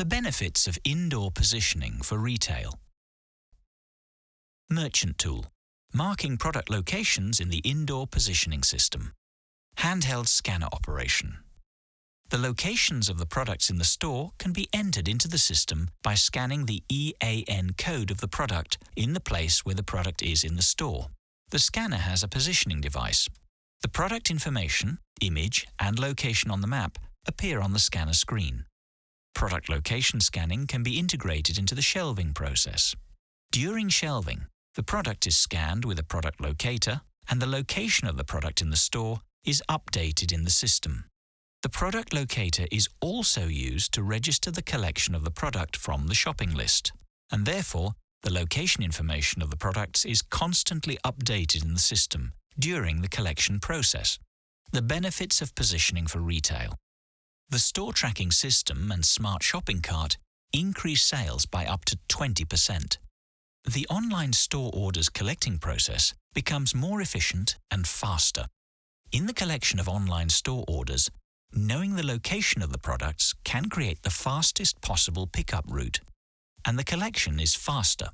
The benefits of indoor positioning for retail. Merchant tool, marking product locations in the indoor positioning system. Handheld scanner operation. The locations of the products in the store can be entered into the system by scanning the EAN code of the product in the place where the product is in the store. The scanner has a positioning device. The product information, image, and location on the map appear on the scanner screen. Product location scanning can be integrated into the shelving process. During shelving, the product is scanned with a product locator, and the location of the product in the store is updated in the system. The product locator is also used to register the collection of the product from the shopping list, and therefore the location information of the products is constantly updated in the system during the collection process. The benefits of positioning for retail. The store tracking system and smart shopping cart increase sales by up to 20%. The online store orders collecting process becomes more efficient and faster. In the collection of online store orders, knowing the location of the products can create the fastest possible pickup route, and the collection is faster.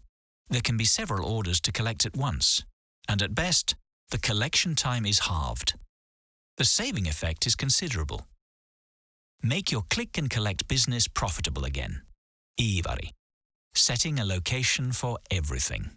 There can be several orders to collect at once, and at best, the collection time is halved. The saving effect is considerable. Make your click and collect business profitable again. Iivari. Setting a location for everything.